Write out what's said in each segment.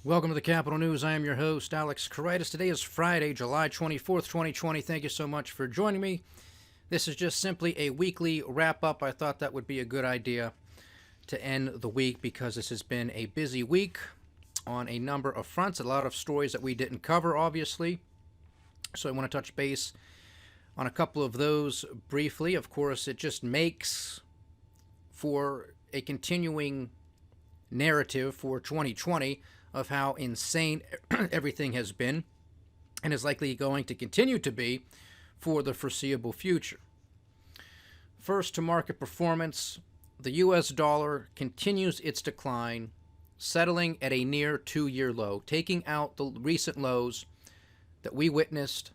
Welcome to the Capital News. I am your host, Alex Caritas. Today is Friday, July 24th, 2020. Thank you so much for joining me. This is just simply a weekly wrap-up. I thought that would be a good idea to end the week because this has been a busy week on a number of fronts. A lot of stories that we didn't cover, obviously. So I want to touch base on a couple of those briefly. Of course, it just makes for a continuing narrative for 2020 of how insane everything has been and is likely going to continue to be for the foreseeable future. First, to market performance, the U.S. dollar continues its decline, settling at a near two-year low, taking out the recent lows that we witnessed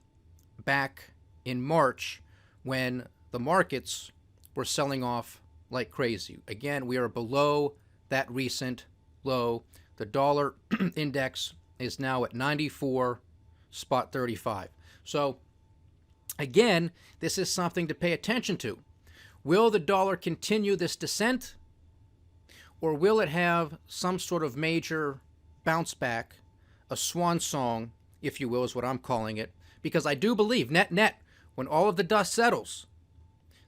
back in March when the markets were selling off like crazy. Again, we are below that recent low. The dollar index is now at 94.35. So, again, this is something to pay attention to. Will the dollar continue this descent, or will it have some sort of major bounce back, a swan song, if you will, is what I'm calling it? Because I do believe, net, when all of the dust settles,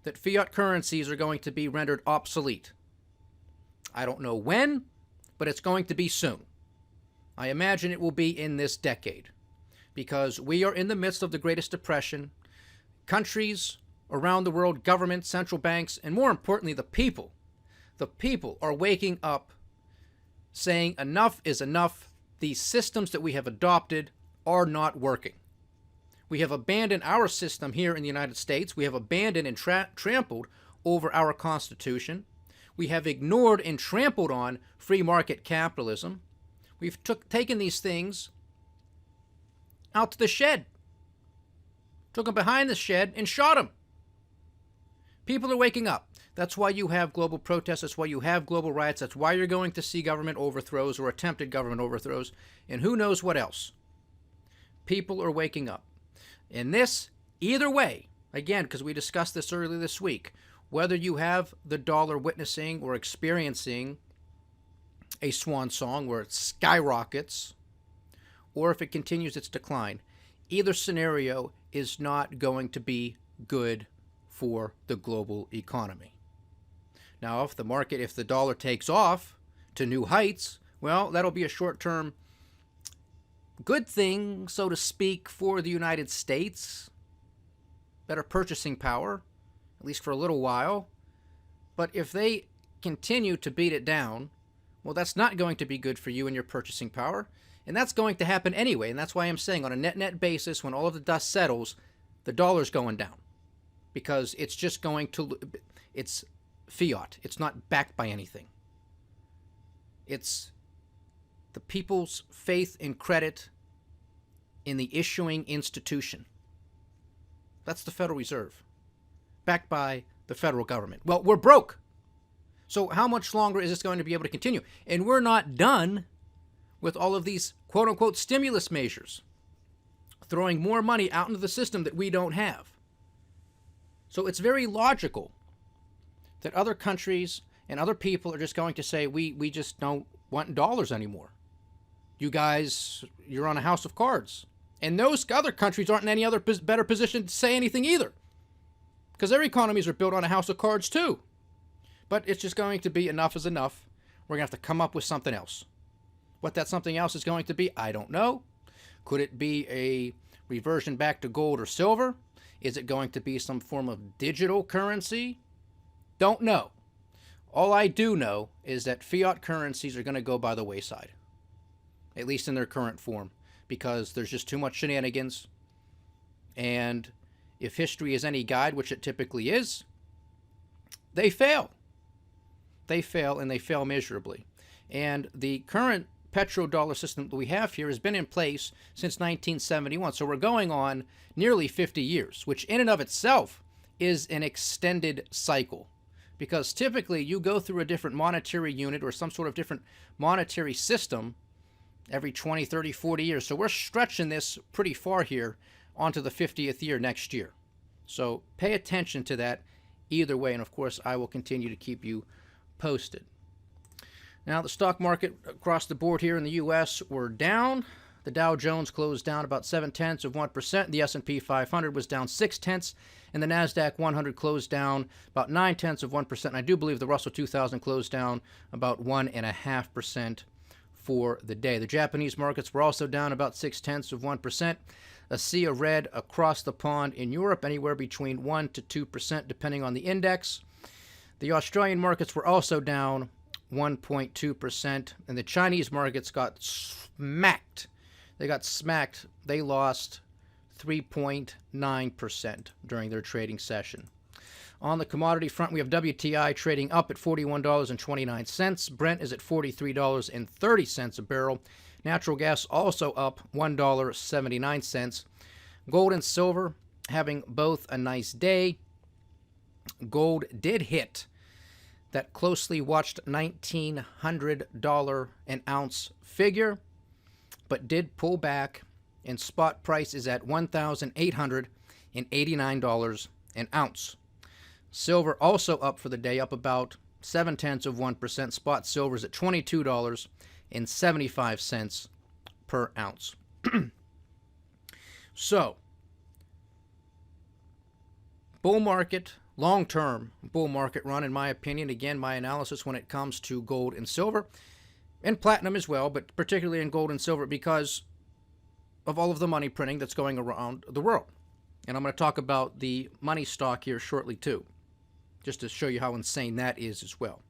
that fiat currencies are going to be rendered obsolete. I don't know when, but it's going to be soon. I imagine it will be in this decade because we are in the midst of the greatest depression. Countries around the world, governments, central banks, and more importantly, the people are waking up saying enough is enough. These systems that we have adopted are not working. We have abandoned our system here in the United States. We have abandoned and trampled over our Constitution. We have ignored and trampled on free market capitalism. We've taken these things out to the shed, took them behind the shed and shot them. People are waking up. That's why you have global protests. That's why you have global riots. That's why you're going to see government overthrows or attempted government overthrows and who knows what else. People are waking up. And this, either way, again, because we discussed this earlier this week, whether you have the dollar witnessing or experiencing a swan song where it skyrockets, or if it continues its decline, either scenario is not going to be good for the global economy. Now, if the dollar takes off to new heights, well, that'll be a short-term good thing, so to speak, for the United States. Better purchasing power, at least for a little while. But if they continue to beat it down, well, that's not going to be good for you and your purchasing power. And that's going to happen anyway. And that's why I'm saying on a net basis, when all of the dust settles, the dollar's going down. Because it's just going to, it's fiat. It's not backed by anything. It's the people's faith and credit in the issuing institution. That's the Federal Reserve, backed by the federal government. Well, we're broke. So how much longer is this going to be able to continue? And we're not done with all of these quote-unquote stimulus measures, throwing more money out into the system that we don't have. So it's very logical that other countries and other people are just going to say, we just don't want dollars anymore. You guys, you're on a house of cards. And those other countries aren't in any other better position to say anything either, because their economies are built on a house of cards too. But it's just going to be enough is enough. We're going to have to come up with something else. What that something else is going to be, I don't know. Could it be a reversion back to gold or silver? Is it going to be some form of digital currency? Don't know. All I do know is that fiat currencies are going to go by the wayside, at least in their current form, because there's just too much shenanigans. And if history is any guide, which it typically is, they fail. They fail, and they fail miserably. And the current petrodollar system that we have here has been in place since 1971. So we're going on nearly 50 years, which in and of itself is an extended cycle. Because typically you go through a different monetary unit or some sort of different monetary system every 20, 30, 40 years. So we're stretching this pretty far here onto the 50th year next year. So pay attention to that either way. And of course, I will continue to keep you posted. Now, the stock market across the board here in the U.S. were down. The Dow Jones closed down about 0.7%. The S&P 500 was down 0.6, and the Nasdaq 100 closed down about 0.9%. And I do believe the Russell 2000 closed down about 1.5% for the day. The Japanese markets were also down about 0.6%. A sea of red across the pond in Europe, anywhere between 1 to 2%, depending on the index. The Australian markets were also down 1.2%, and the Chinese markets got smacked. They lost 3.9% during their trading session. On the commodity front, we have WTI trading up at $41.29. Brent is at $43.30 a barrel. Natural gas also up $1.79. Gold and silver having both a nice day. Gold did hit that closely watched $1,900 an ounce figure, but did pull back, and spot price is at $1,889 an ounce. Silver also up for the day, up about 0.7%. Spot silver is at $22.75 per ounce. So, bull market, long-term bull market run, in my opinion. Again, my analysis when it comes to gold and silver, and platinum as well, but particularly in gold and silver because of all of the money printing that's going around the world. And I'm going to talk about the money stock here shortly too, just to show you how insane that is as well.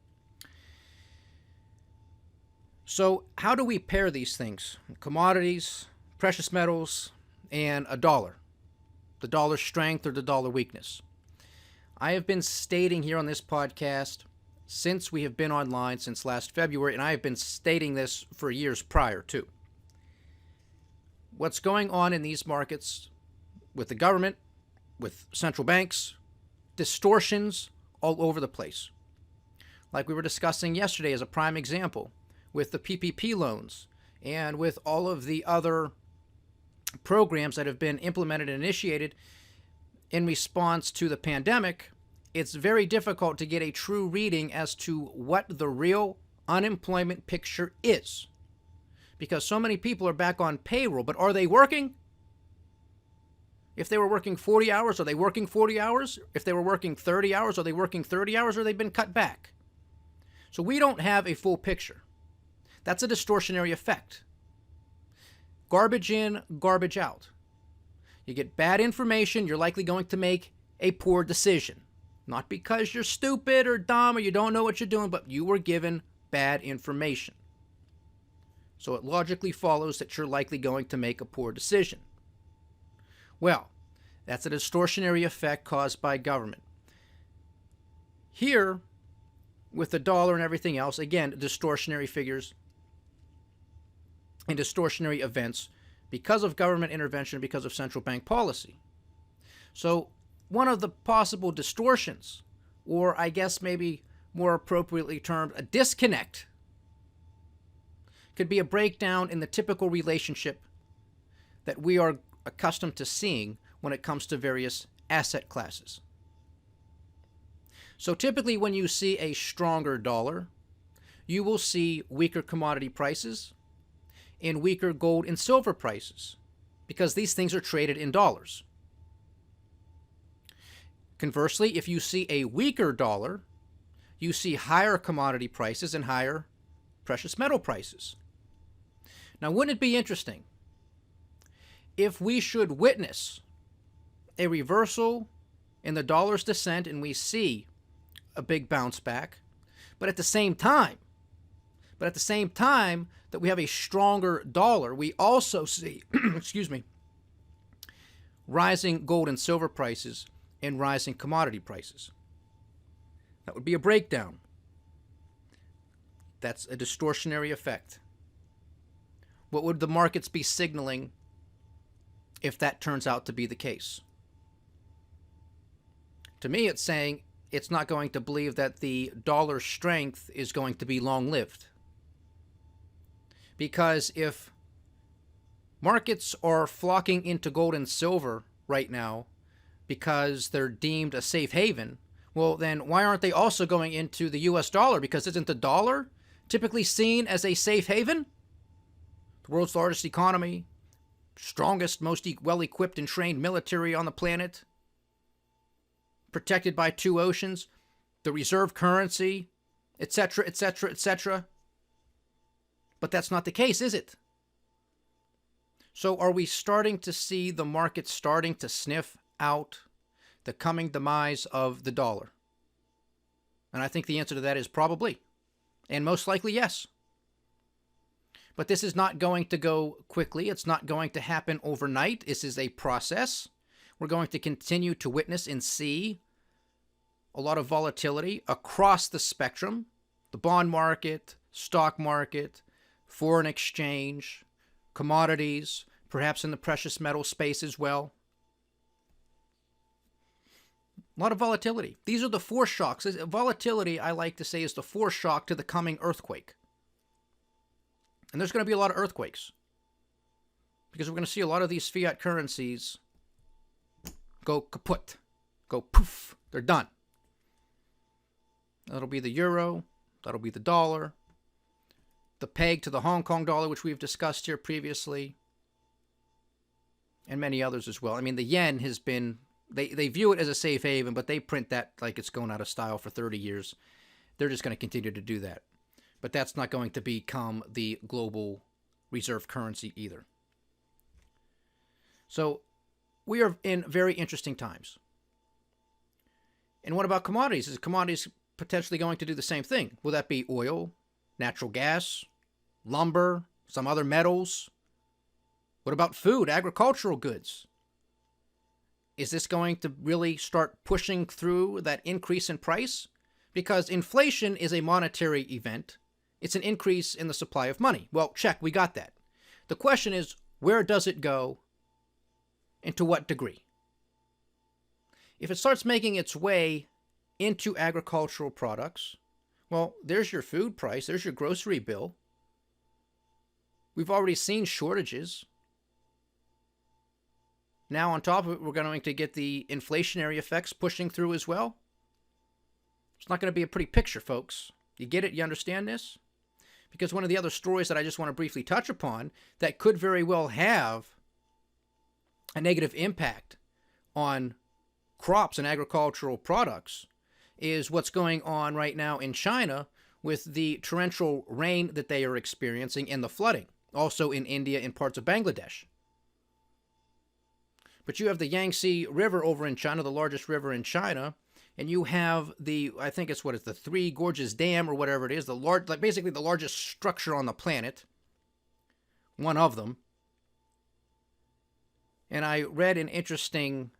So how do we pair these things? Commodities, precious metals, and a dollar. The dollar strength or the dollar weakness. I have been stating here on this podcast since we have been online, since last February, and I have been stating this for years prior too. What's going on in these markets with the government, with central banks, distortions all over the place. Like we were discussing yesterday as a prime example, with the PPP loans and with all of the other programs that have been implemented and initiated in response to the pandemic, it's very difficult to get a true reading as to what the real unemployment picture is. Because so many people are back on payroll, but are they working? If they were working 40 hours, are they working 40 hours? If they were working 30 hours, are they working 30 hours, or they've been cut back? So we don't have a full picture. That's a distortionary effect. Garbage in, garbage out. You get bad information, you're likely going to make a poor decision. Not because you're stupid or dumb or you don't know what you're doing, but you were given bad information. So it logically follows that you're likely going to make a poor decision. Well, that's a distortionary effect caused by government. Here, with the dollar and everything else, again, distortionary figures and distortionary events because of government intervention, because of central bank policy. So one of the possible distortions, or I guess maybe more appropriately termed a disconnect, could be a breakdown in the typical relationship that we are accustomed to seeing when it comes to various asset classes. So typically when you see a stronger dollar, you will see weaker commodity prices and weaker gold and silver prices because these things are traded in dollars. Conversely, if you see a weaker dollar, you see higher commodity prices and higher precious metal prices. Now, wouldn't it be interesting if we should witness a reversal in the dollar's descent and we see a big bounce back, but at the same time that we have a stronger dollar, we also see, rising gold and silver prices and rising commodity prices. That would be a breakdown. That's a distortionary effect. What would the markets be signaling if that turns out to be the case? To me, it's saying it's not going to believe that the dollar strength is going to be long-lived. Because if markets are flocking into gold and silver right now because they're deemed a safe haven, well, then why aren't they also going into the U.S. dollar? Because isn't the dollar typically seen as a safe haven, the world's largest economy, strongest, most well-equipped and trained military on the planet, protected by 2 oceans, the reserve currency, etc., etc., etc. But that's not the case, is it? So are we starting to see the market starting to sniff out the coming demise of the dollar? And I think the answer to that is probably, and most likely yes. But this is not going to go quickly. It's not going to happen overnight. This is a process. We're going to continue to witness and see a lot of volatility across the spectrum, the bond market, stock market, foreign exchange, commodities, perhaps in the precious metal space as well. A lot of volatility. These are the foreshocks. Volatility, I like to say, is the foreshock to the coming earthquake. And there's going to be a lot of earthquakes, because we're going to see a lot of these fiat currencies go kaput, go poof. They're done. That'll be the euro. That'll be the dollar. The peg to the Hong Kong dollar, which we've discussed here previously, and many others as well. I mean, the yen has been, they view it as a safe haven, but they print that like it's going out of style for 30 years. They're just going to continue to do that. But that's not going to become the global reserve currency either. So we are in very interesting times. And what about commodities? Is commodities potentially going to do the same thing? Will that be oil, natural gas, lumber, some other metals? What about food, agricultural goods? Is this going to really start pushing through that increase in price? Because inflation is a monetary event. It's an increase in the supply of money. Well, check, we got that. The question is, where does it go and to what degree? If it starts making its way into agricultural products, well, there's your food price, there's your grocery bill. We've already seen shortages. Now, on top of it, we're going to get the inflationary effects pushing through as well. It's not going to be a pretty picture, folks. You get it? You understand this? Because one of the other stories that I just want to briefly touch upon that could very well have a negative impact on crops and agricultural products is what's going on right now in China with the torrential rain that they are experiencing and the flooding. Also in India and parts of Bangladesh. But you have the Yangtze River over in China, the largest river in China, and you have the, I think it's the 3 Gorges Dam or whatever it is, basically the largest structure on the planet, one of them. And I read an interesting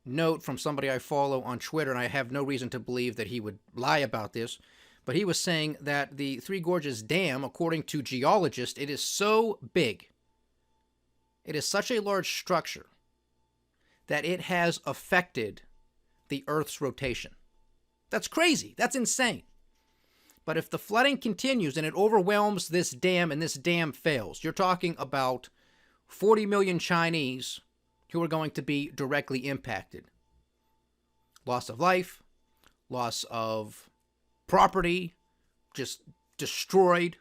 note from somebody I follow on Twitter, and I have no reason to believe that he would lie about this, but he was saying that the 3 Gorges Dam, according to geologists, it is so big, it is such a large structure, that it has affected the Earth's rotation. That's crazy. That's insane. But if the flooding continues and it overwhelms this dam and this dam fails, you're talking about 40 million Chinese who are going to be directly impacted. Loss of life, loss of property, just destroyed,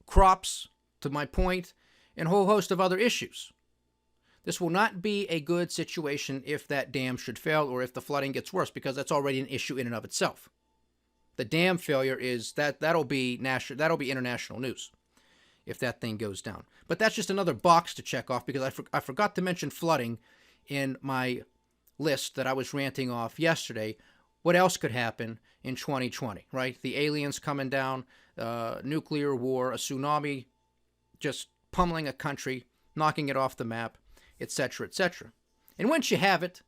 crops, to my point, and a whole host of other issues. This will not be a good situation if that dam should fail or if the flooding gets worse, because that's already an issue in and of itself. The dam failure is that'll be international news if that thing goes down. But that's just another box to check off, because I forgot to mention flooding in my list that I was ranting off yesterday. What else could happen in 2020, right? The aliens coming down, nuclear war, a tsunami just pummeling a country, knocking it off the map, etc., etc. And once you have it,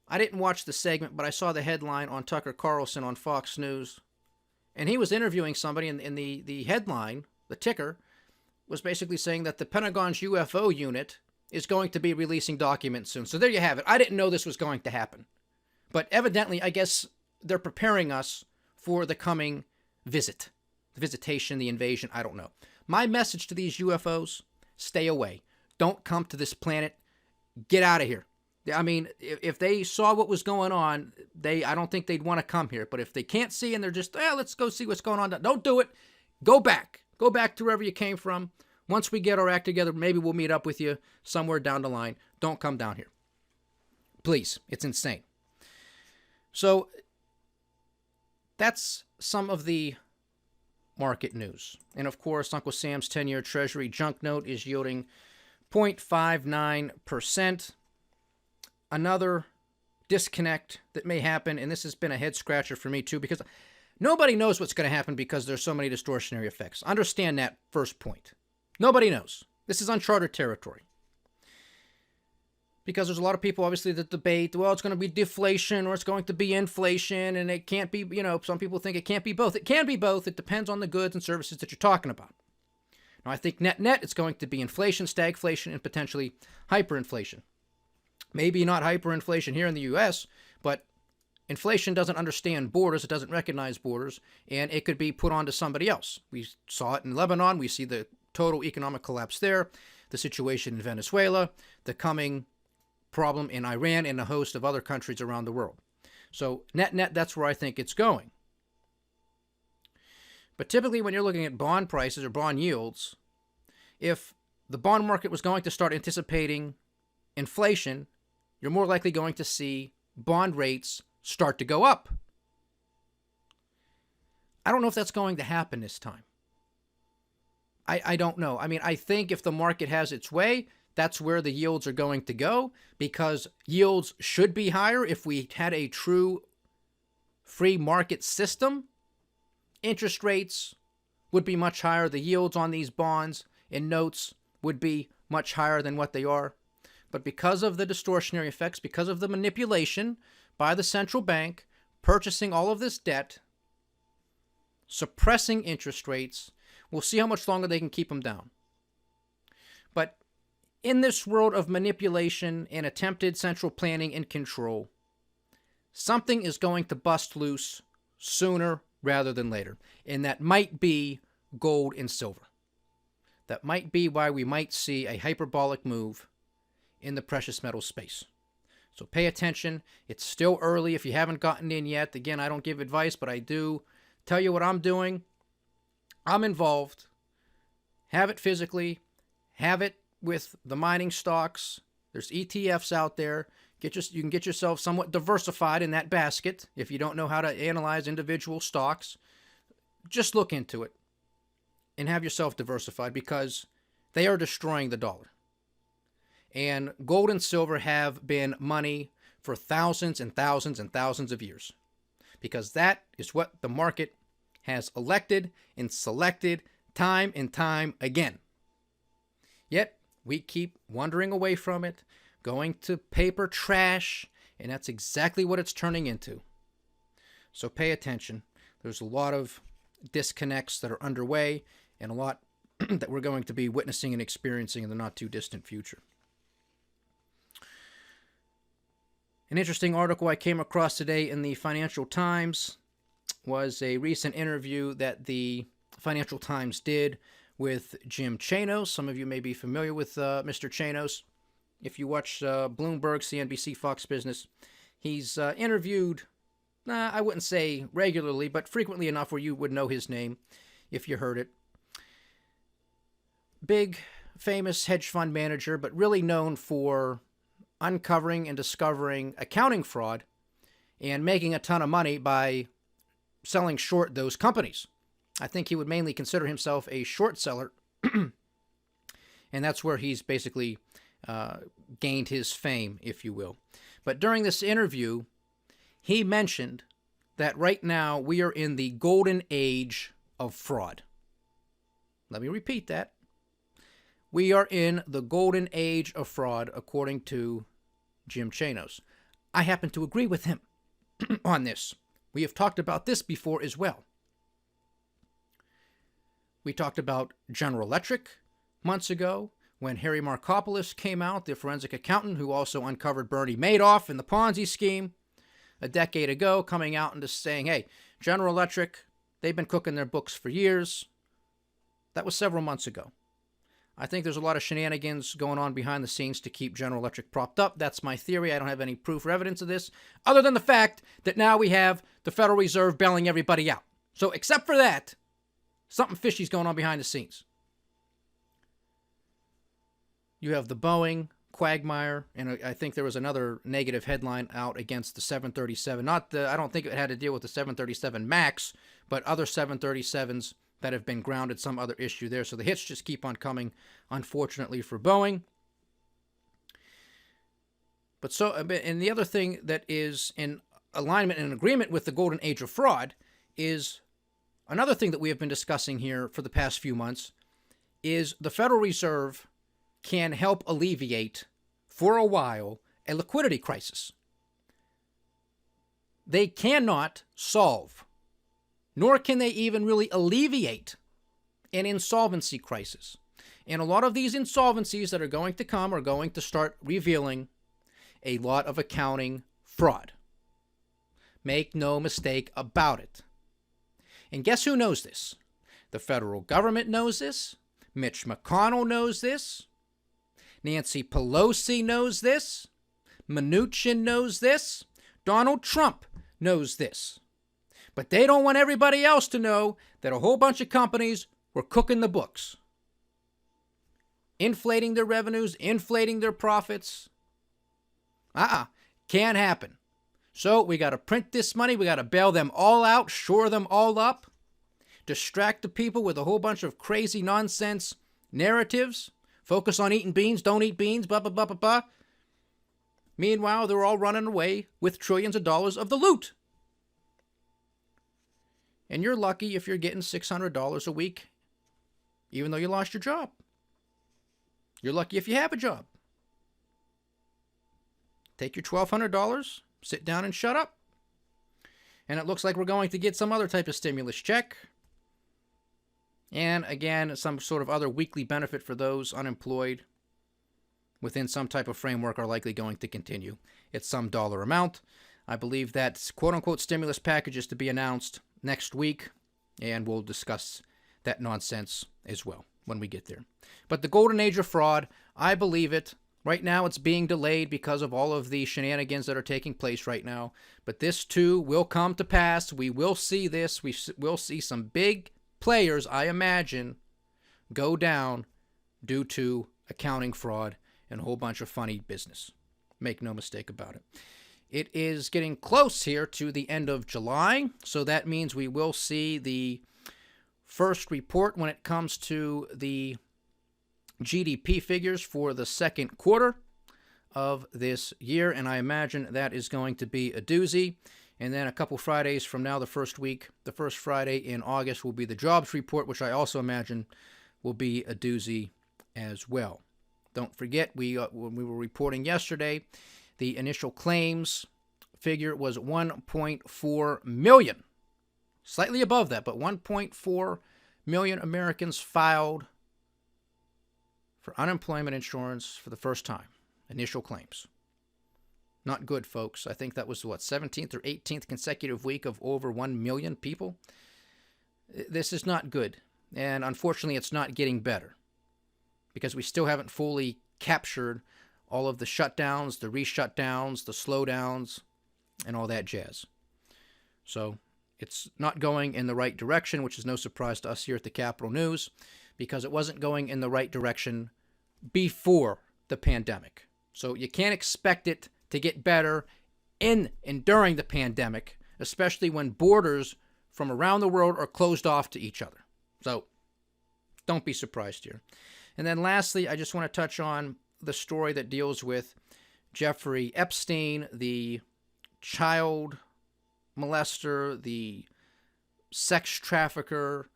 I didn't watch the segment, but I saw the headline on Tucker Carlson on Fox News, and he was interviewing somebody, in the headline, the ticker, was basically saying that the Pentagon's UFO unit is going to be releasing documents soon. So there you have it. I didn't know this was going to happen. But evidently, I guess they're preparing us for the coming visit. The visitation, the invasion, I don't know. My message to these UFOs, stay away. Don't come to this planet. Get out of here. I mean, if they saw what was going on, I don't think they'd want to come here. But if they can't see and they're just, let's go see what's going on, don't do it. Go back. Go back to wherever you came from. Once we get our act together, maybe we'll meet up with you somewhere down the line. Don't come down here. Please. It's insane. So that's some of the market news. And of course, Uncle Sam's 10-year Treasury junk note is yielding 0.59%. Another disconnect that may happen, and this has been a head scratcher for me too, because nobody knows what's going to happen because there's so many distortionary effects. Understand that first point. Nobody knows. This is uncharted territory. Because there's a lot of people, obviously, that debate, well, it's going to be deflation or it's going to be inflation, and it can't be, some people think it can't be both. It can be both. It depends on the goods and services that you're talking about. Now, I think net, it's going to be inflation, stagflation, and potentially hyperinflation. Maybe not hyperinflation here in the U.S., but inflation doesn't understand borders. It doesn't recognize borders, and it could be put onto somebody else. We saw it in Lebanon. We see the total economic collapse there, the situation in Venezuela, the coming problem in Iran, and a host of other countries around the world. So net, that's where I think it's going. But typically when you're looking at bond prices or bond yields, if the bond market was going to start anticipating inflation, you're more likely going to see bond rates start to go up. I don't know if that's going to happen this time. I don't know. I mean, I think if the market has its way, that's where the yields are going to go, because yields should be higher if we had a true free market system. Interest rates would be much higher. The yields on these bonds and notes would be much higher than what they are. But because of the distortionary effects, because of the manipulation by the central bank, purchasing all of this debt, suppressing interest rates, we'll see how much longer they can keep them down. But in this world of manipulation and attempted central planning and control, something is going to bust loose sooner rather than later. And that might be gold and silver. That might be why we might see a hyperbolic move in the precious metal space. So pay attention. It's still early if you haven't gotten in yet. Again, I don't give advice, but I do tell you what I'm doing. I'm involved. Have it physically. Have it with the mining stocks. There's ETFs out there. You can get yourself somewhat diversified in that basket if you don't know how to analyze individual stocks. Just look into it and have yourself diversified, because they are destroying the dollar. And gold and silver have been money for thousands and thousands and thousands of years, because that is what the market has elected and selected time and time again. Yet we keep wandering away from it, going to paper trash, and that's exactly what it's turning into. So pay attention. There's a lot of disconnects that are underway, and a lot that we're going to be witnessing and experiencing in the not too distant future. An interesting article I came across today in the Financial Times was a recent interview that the Financial Times did with Jim Chano. Some of you may be familiar with Mr. Chano. If you watch Bloomberg, CNBC, Fox Business, he's interviewed, I wouldn't say regularly, but frequently enough where you would know his name if you heard it. Big, famous hedge fund manager, but really known for uncovering and discovering accounting fraud and making a ton of money by selling short those companies. I think he would mainly consider himself a short seller, and that's where he's basically gained his fame, if you will. But during this interview, he mentioned that right now we are in the golden age of fraud. Let me repeat that. We are in the golden age of fraud, according to Jim Chano. I happen to agree with him on this. We have talked about this before as well. We talked about General Electric months ago when Harry Markopolos came out, the forensic accountant who also uncovered Bernie Madoff and the Ponzi scheme a decade ago, coming out and just saying, hey, General Electric, they've been cooking their books for years. That was several months ago. I think there's a lot of shenanigans going on behind the scenes to keep General Electric propped up. That's my theory. I don't have any proof or evidence of this, other than the fact that now we have the Federal Reserve bailing everybody out. So except for that, Something fishy's going on behind the scenes. You have the Boeing quagmire, and I think there was another negative headline out against the 737. I don't think it had to deal with the 737 MAX, but other 737s that have been grounded, some other issue there. So the hits just keep on coming, unfortunately, for Boeing. And the other thing that is in alignment and agreement with the golden age of fraud is another thing that we have been discussing here for the past few months is the Federal Reserve can help alleviate, for a while, a liquidity crisis. They cannot solve, nor can they even really alleviate an insolvency crisis. And a lot of these insolvencies that are going to come are going to start revealing a lot of accounting fraud. Make no mistake about it. And guess who knows this? The federal government knows this. Mitch McConnell knows this. Nancy Pelosi knows this. Mnuchin knows this. Donald Trump knows this. But they don't want everybody else to know that a whole bunch of companies were cooking the books. Inflating their revenues, inflating their profits. Can't happen. So we got to print this money. We got to bail them all out, shore them all up, distract the people with a whole bunch of crazy nonsense narratives. Focus on eating beans, don't eat beans, blah, blah, blah, blah, blah. Meanwhile, they're all running away with trillions of dollars of the loot. And you're lucky if you're getting $600 a week, even though you lost your job. You're lucky if you have a job. Take your $1,200, sit down and shut up. And it looks like we're going to get some other type of stimulus check. And again, some sort of other weekly benefit for those unemployed within some type of framework are likely going to continue. It's some dollar amount. I believe that quote-unquote stimulus package is to be announced next week, and we'll discuss that nonsense as well when we get there. But the golden age of fraud, I believe it. Right now, it's being delayed because of all of the shenanigans that are taking place right now. But this, too, will come to pass. We will see this. We will see some big players, I imagine, go down due to accounting fraud and a whole bunch of funny business. Make no mistake about it. It is getting close here to the end of July, so that means we will see the first report when it comes to the GDP figures for the second quarter of this year, and I imagine that is going to be a doozy. And then a couple Fridays from now, the first Friday in August will be the jobs report, which I also imagine will be a doozy as well. Don't forget, when we were reporting yesterday, the initial claims figure was 1.4 million. Slightly above that, but 1.4 million Americans filed for unemployment insurance for the first time. Initial claims. Not good, folks. I think that was, 17th or 18th consecutive week of over 1 million people? This is not good. And unfortunately, it's not getting better. Because we still haven't fully captured all of the shutdowns, the re-shutdowns, the slowdowns, and all that jazz. So it's not going in the right direction, which is no surprise to us here at the Capital News, because it wasn't going in the right direction before the pandemic. So you can't expect it to get better in and during the pandemic, especially when borders from around the world are closed off to each other. So don't be surprised here. And then lastly, I just want to touch on the story that deals with Jeffrey Epstein, the child molester, the sex trafficker,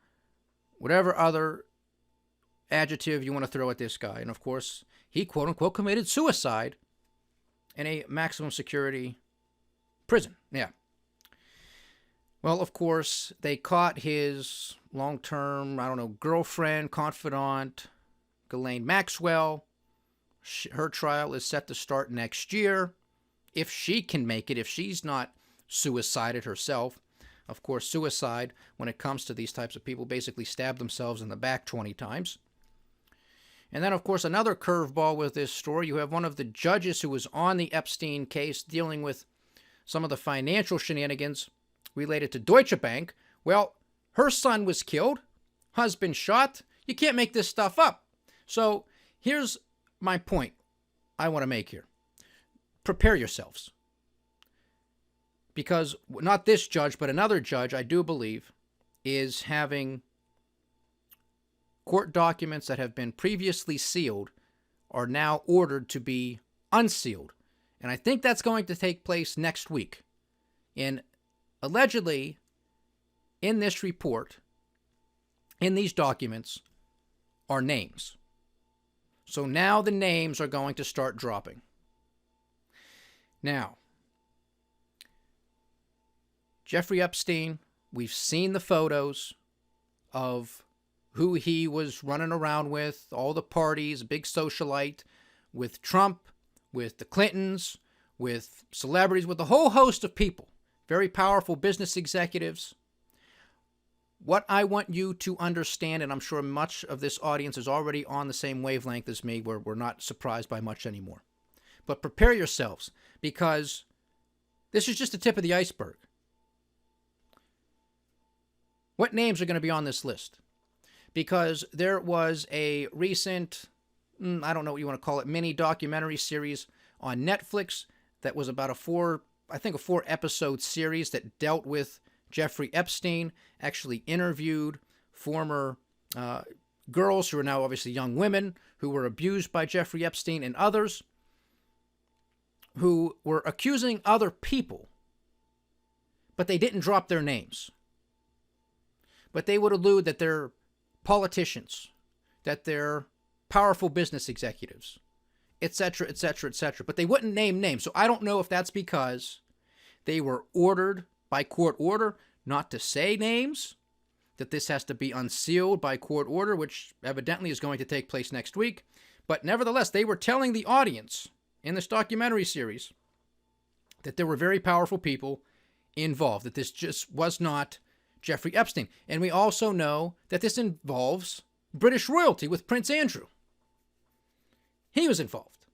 whatever other adjective you want to throw at this guy. And of course, he quote-unquote committed suicide in a maximum security prison. Yeah. Well, of course, they caught his long-term, girlfriend, confidant, Ghislaine Maxwell. Her trial is set to start next year. If she can make it, if she's not suicided herself. Of course, suicide, when it comes to these types of people, basically stab themselves in the back 20 times. And then, of course, another curveball with this story. You have one of the judges who was on the Epstein case dealing with some of the financial shenanigans related to Deutsche Bank. Well, her son was killed. husband shot. You can't make this stuff up. So here's my point I want to make here. Prepare yourselves. Because not this judge, but another judge, I do believe, is having court documents that have been previously sealed are now ordered to be unsealed. And I think that's going to take place next week. And allegedly, in this report, in these documents, are names. So now the names are going to start dropping. Now, Jeffrey Epstein, we've seen the photos of who he was running around with, all the parties, big socialite, with Trump, with the Clintons, with celebrities, with a whole host of people, very powerful business executives. What I want you to understand, and I'm sure much of this audience is already on the same wavelength as me, where we're not surprised by much anymore. But prepare yourselves, because this is just the tip of the iceberg. What names are going to be on this list? Because there was a recent, I don't know what you want to call it, mini documentary series on Netflix that was about a four episode series that dealt with Jeffrey Epstein, actually interviewed former girls who are now obviously young women who were abused by Jeffrey Epstein and others who were accusing other people, but they didn't drop their names. But they would allude that they're politicians, that they're powerful business executives, etc., etc., etc. But they wouldn't name names. So I don't know if that's because they were ordered by court order not to say names, that this has to be unsealed by court order, which evidently is going to take place next week. But nevertheless, they were telling the audience in this documentary series that there were very powerful people involved, that this just was not Jeffrey Epstein. And we also know that this involves British royalty with Prince Andrew. He was involved.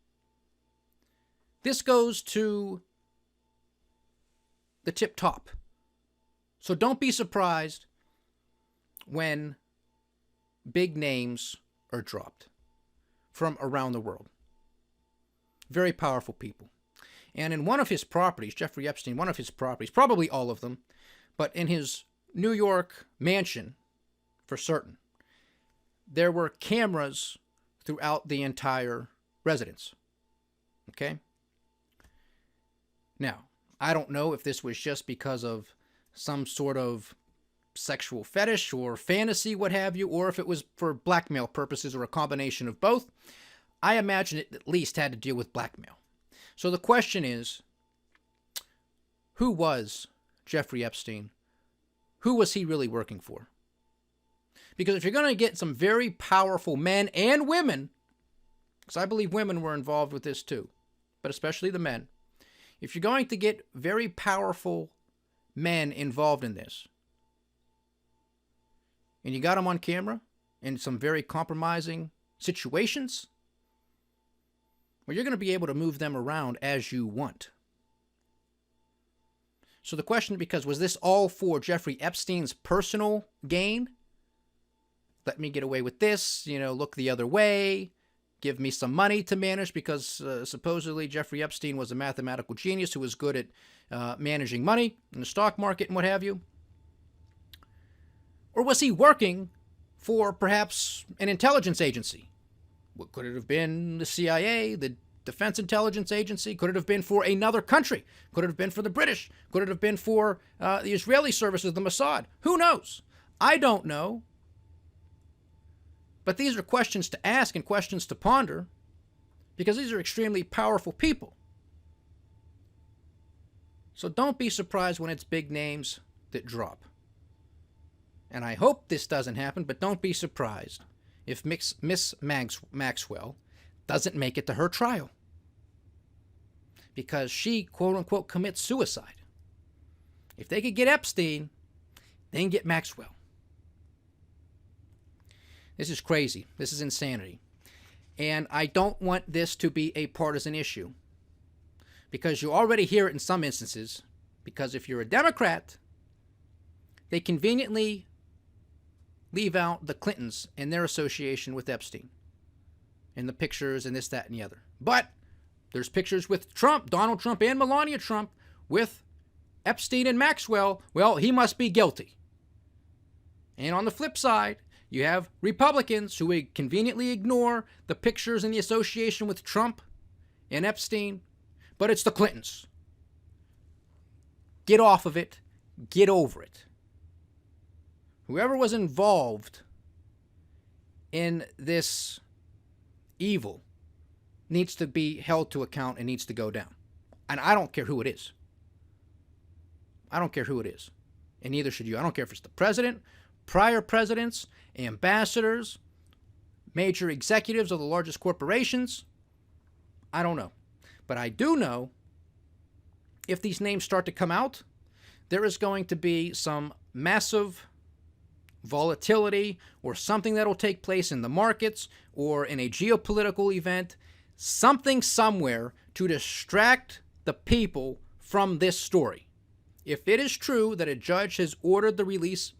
This goes to the tip top. So don't be surprised when big names are dropped from around the world. Very powerful people. And in one of his properties, Jeffrey Epstein, one of his properties, probably all of them, but in his New York mansion, for certain, there were cameras throughout the entire residence. Okay? Now, I don't know if this was just because of some sort of sexual fetish or fantasy, what have you, or if it was for blackmail purposes or a combination of both. I imagine it at least had to deal with blackmail. So the question is, who was Jeffrey Epstein? Who was he really working for? Because if you're going to get some very powerful men and women, because I believe women were involved with this too, but especially the men, if you're going to get very powerful men involved in this, and you got them on camera in some very compromising situations, well, you're going to be able to move them around as you want. So the question, because was this all for Jeffrey Epstein's personal gain? Let me get away with this, look the other way, give me some money to manage, because supposedly Jeffrey Epstein was a mathematical genius who was good at managing money in the stock market and what have you. Or was he working for perhaps an intelligence agency? What could it have been? The CIA, the Defense Intelligence Agency? Could it have been for another country? Could it have been for the British? Could it have been for the Israeli services, the Mossad? Who knows? I don't know. But these are questions to ask and questions to ponder, because these are extremely powerful people. So don't be surprised when it's big names that drop. And I hope this doesn't happen, but don't be surprised if Miss Maxwell doesn't make it to her trial, because she, quote-unquote, commits suicide. If they could get Epstein, they can get Maxwell. This is crazy. This is insanity. And I don't want this to be a partisan issue, because you already hear it in some instances, because if you're a Democrat, they conveniently leave out the Clintons and their association with Epstein and the pictures and this, that, and the other. But there's pictures with Trump, Donald Trump and Melania Trump with Epstein and Maxwell. Well, he must be guilty. And on the flip side, you have Republicans who conveniently ignore the pictures and the association with Trump and Epstein, but it's the Clintons. Get off of it. Get over it. Whoever was involved in this evil needs to be held to account and needs to go down. And I don't care who it is. I don't care who it is. And neither should you. I don't care if it's the president, prior presidents, ambassadors, major executives of the largest corporations. I don't know. But I do know if these names start to come out, there is going to be some massive volatility or something that will take place in the markets or in a geopolitical event, something somewhere to distract the people from this story. If it is true that a judge has ordered the release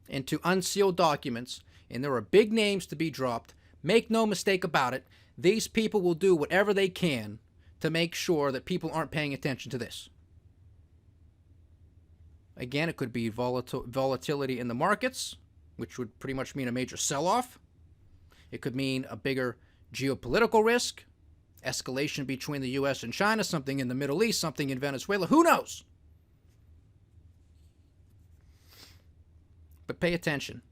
into unsealed documents and there are big names to be dropped, make no mistake about it, these people will do whatever they can to make sure that people aren't paying attention to this. Again, it could be volatility in the markets, which would pretty much mean a major sell-off. It could mean a bigger geopolitical risk, escalation between the U.S. and China, something in the Middle East, something in Venezuela. Who knows? But pay attention.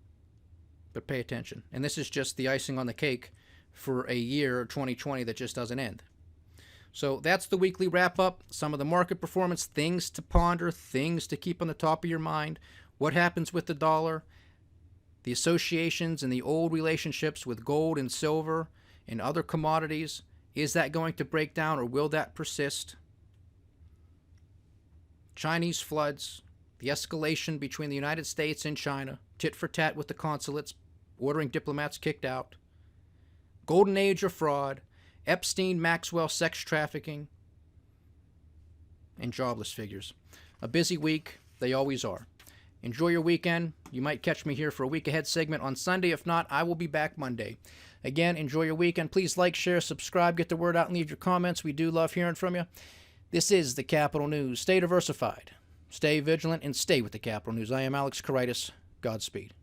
But pay attention. And this is just the icing on the cake for a year, 2020, that just doesn't end. So that's the weekly wrap-up. Some of the market performance, things to ponder, things to keep on the top of your mind. What happens with the dollar? The associations and the old relationships with gold and silver and other commodities. Is that going to break down or will that persist? Chinese floods, the escalation between the United States and China, tit for tat with the consulates, ordering diplomats kicked out. Golden age of fraud. Epstein, Maxwell, sex trafficking, and jobless figures. A busy week. They always are. Enjoy your weekend. You might catch me here for a week ahead segment on Sunday. If not, I will be back Monday. Again, enjoy your weekend. Please like, share, subscribe, get the word out, and leave your comments. We do love hearing from you. This is the Capital News. Stay diversified, stay vigilant, and stay with the Capital News. I am Alex Koritis. Godspeed.